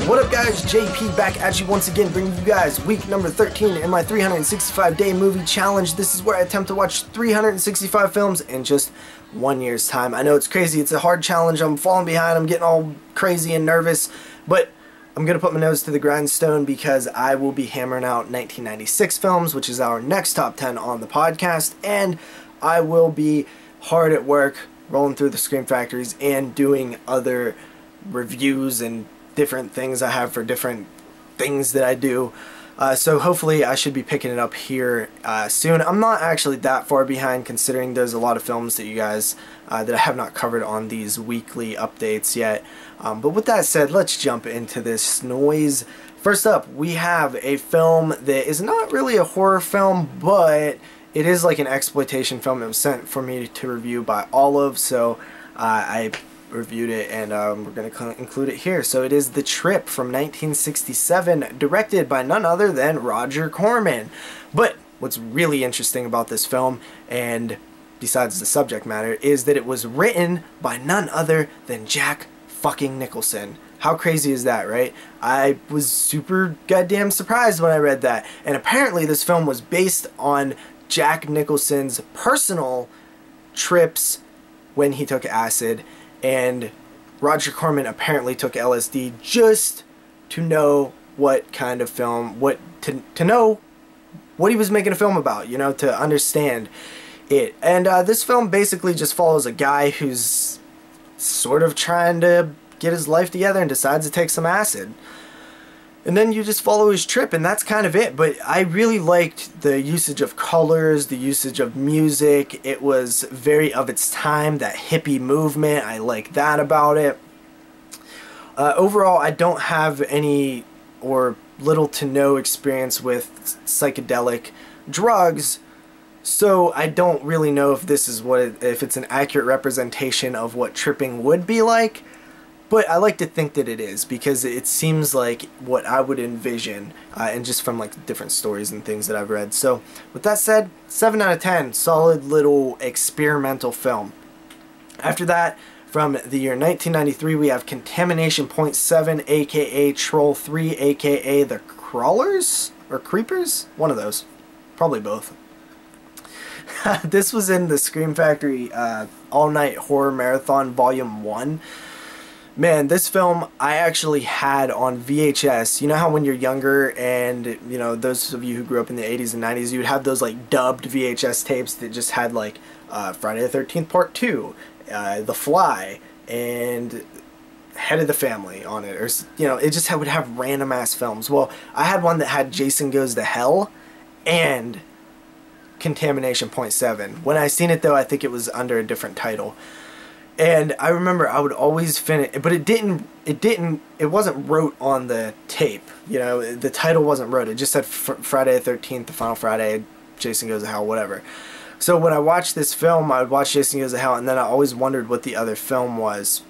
What up guys, JP back at you once again, bringing you guys week number 13 in my 365-day movie challenge. This is where I attempt to watch 365 films in just 1 year's time. I know it's crazy, it's a hard challenge, I'm falling behind, I'm getting all crazy and nervous, but I'm going to put my nose to the grindstone because I will be hammering out 1996 films, which is our next top 10 on the podcast, and I will be hard at work rolling through the Scream Factories and doing other reviews and different things I have for different things that I do. So hopefully I should be picking it up here soon. I'm not actually that far behind considering there's a lot of films that you guys that I have not covered on these weekly updates yet. But with that said, let's jump into this noise. First up, we have a film that is not really a horror film, but it is like an exploitation film. It was sent for me to review by Olive, so I reviewed it, and we're going to include it here. So it is The Trip from 1967, directed by none other than Roger Corman. But what's really interesting about this film, and besides the subject matter, is that it was written by none other than Jack fucking Nicholson. How crazy is that, right? I was super goddamn surprised when I read that. And apparently this film was based on Jack Nicholson's personal trips when he took acid, and Roger Corman apparently took LSD just to know what kind of film, to know what he was making a film about, you know, to understand it. And this film basically just follows a guy who's sort of trying to get his life together and decides to take some acid. And then you just follow his trip, and that's kind of it. But I really liked the usage of colors, the usage of music. It was very of its time, that hippie movement. I like that about it. Overall, I don't have any or little to no experience with psychedelic drugs, so I don't really know if this is if it's an accurate representation of what tripping would be like. But I like to think that it is, because it seems like what I would envision, and just from like different stories and things that I've read. So with that said, 7 out of 10, solid little experimental film. After that, from the year 1993, we have Contamination Point 7, aka Troll 3, aka The Crawlers? Or Creepers? One of those. Probably both. This was in the Scream Factory All-Night Horror Marathon Volume 1. Man, this film I actually had on VHS. You know how when you're younger, and you know, those of you who grew up in the 80s and 90s, you would have those like dubbed VHS tapes that just had like Friday the 13th Part 2, The Fly, and Head of the Family on it, or you know, it just would have random ass films. Well, I had one that had Jason Goes to Hell and Contamination Point 7. When I seen it though, I think it was under a different title. And I remember I would always finish, but it wasn't wrote on the tape, you know, the title wasn't wrote, it just said Friday the 13th, The Final Friday, Jason Goes to Hell, whatever. So when I watched this film, I would watch Jason Goes to Hell, and then I always wondered what the other film was.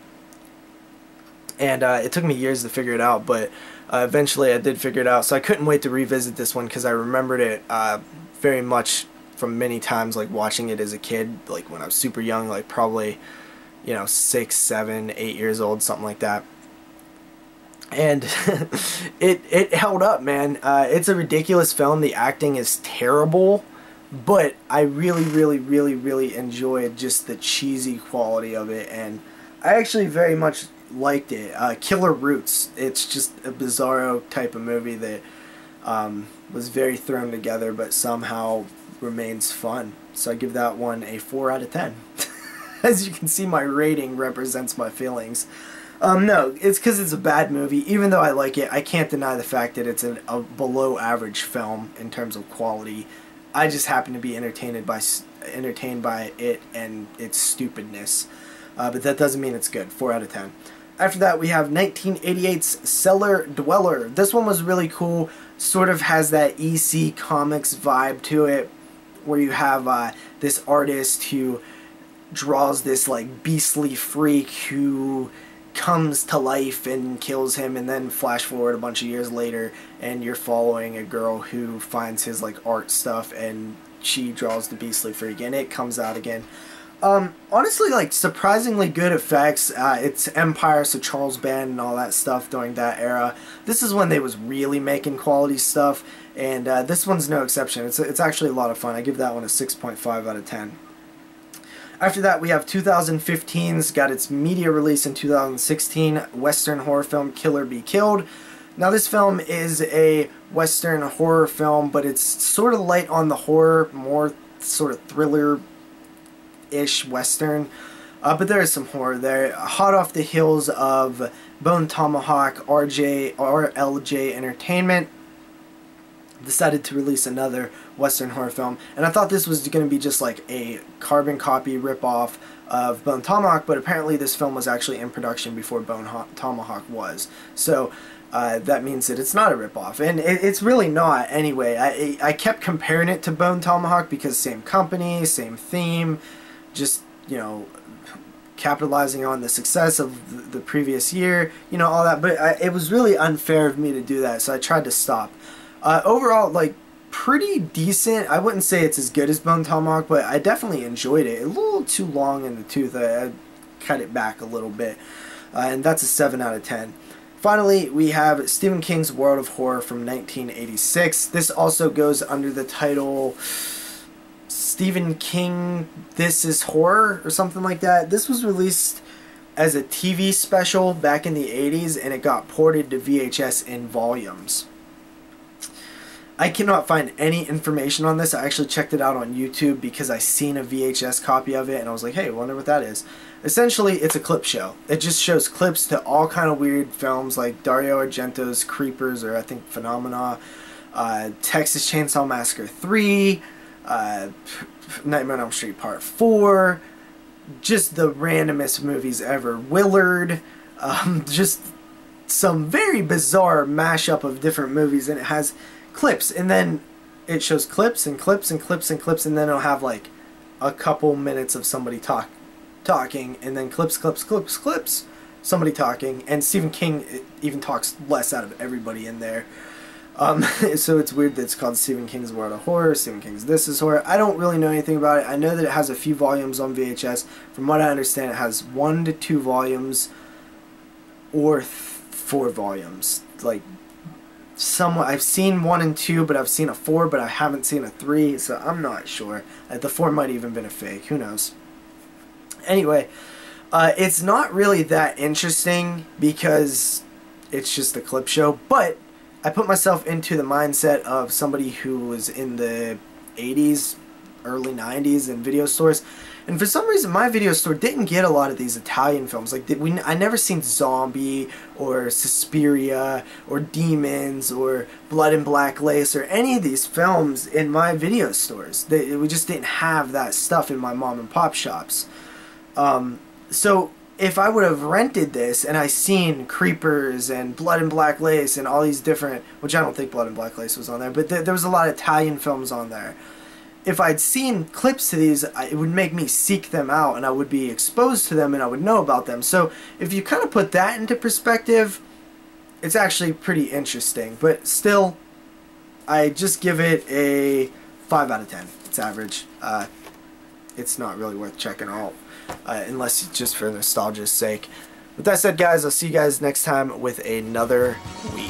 And it took me years to figure it out, but eventually I did figure it out, so I couldn't wait to revisit this one, because I remembered it very much from many times, like watching it as a kid, like when I was super young, like probably, you know, 6, 7, 8 years old, something like that. And it held up, man. It's a ridiculous film. The acting is terrible, but I really enjoyed just the cheesy quality of it, and I actually very much liked it. Killer Roots. It's just a bizarro type of movie that was very thrown together, but somehow remains fun. So I give that one a 4 out of 10. As you can see, my rating represents my feelings. No, it's because it's a bad movie. Even though I like it, I can't deny the fact that it's a below average film in terms of quality. I just happen to be entertained by it and its stupidness. But that doesn't mean it's good. 4 out of 10. After that, we have 1988's Cellar Dweller. This one was really cool. Sort of has that EC Comics vibe to it, where you have this artist who draws this like beastly freak who comes to life and kills him, and then flash forward a bunch of years later and you're following a girl who finds his like art stuff, and she draws the beastly freak and it comes out again. Honestly, like, surprisingly good effects. It's Empire, so Charles Band and all that stuff during that era. This is when they was really making quality stuff, and this one's no exception. It's actually a lot of fun. I give that one a 6.5 out of 10. After that, we have 2015's got its media release in 2016, Western horror film Kill or Be Killed. Now, this film is a Western horror film, but it's sort of light on the horror, more sort of thriller-ish Western. But there is some horror there. Hot off the heels of Bone Tomahawk, RLJ Entertainment decided to release another Western horror film, and I thought this was going to be just like a carbon copy ripoff of Bone Tomahawk, but apparently this film was actually in production before Bone Tomahawk was. So that means that it's not a ripoff, and it's really not anyway. I kept comparing it to Bone Tomahawk because same company, same theme, just, you know, capitalizing on the success of the previous year, you know, all that, but it was really unfair of me to do that, so I tried to stop. Overall, like, pretty decent. I wouldn't say it's as good as Bone Tomahawk, but I definitely enjoyed it. A little too long in the tooth. I cut it back a little bit. And that's a 7 out of 10. Finally, we have Stephen King's World of Horror from 1986. This also goes under the title Stephen King This Is Horror or something like that. This was released as a TV special back in the 80s, and it got ported to VHS in volumes. I cannot find any information on this. I actually checked it out on YouTube because I seen a VHS copy of it and I was like, hey, I wonder what that is. Essentially, it's a clip show. It just shows clips to all kind of weird films like Dario Argento's Creepers, or I think Phenomena, Texas Chainsaw Massacre 3, Nightmare on Elm Street Part 4, just the randomest movies ever, Willard, just some very bizarre mashup of different movies, and it has clips, and then it shows clips and clips and clips and clips, and then it'll have like a couple minutes of somebody talking, and then clips, somebody talking, and Stephen King even talks less out of everybody in there. So it's weird that it's called Stephen King's World of Horror, Stephen King's This Is Horror. I don't really know anything about it. I know that it has a few volumes on VHS. From what I understand, it has 1 to 2 volumes or 4 volumes. Like, somewhat, I've seen 1 and 2, but I've seen a 4, but I haven't seen a 3, so I'm not sure. The 4 might even been a fake, who knows. Anyway, it's not really that interesting because it's just a clip show, but I put myself into the mindset of somebody who was in the 80s, early 90s in video stores, and for some reason my video store didn't get a lot of these Italian films. Like, I never seen Zombie or Suspiria or Demons or Blood and Black Lace or any of these films in my video stores. We just didn't have that stuff in my mom and pop shops. So if I would have rented this and I seen Creepers and Blood and Black Lace and all these different, which I don't think Blood and Black Lace was on there, but there was a lot of Italian films on there. If I'd seen clips to these, it would make me seek them out, and I would be exposed to them, and I would know about them. So if you kind of put that into perspective, it's actually pretty interesting. But still, I just give it a 5 out of 10. It's average. It's not really worth checking out, unless it's just for nostalgia's sake. With that said, guys, I'll see you guys next time with another week.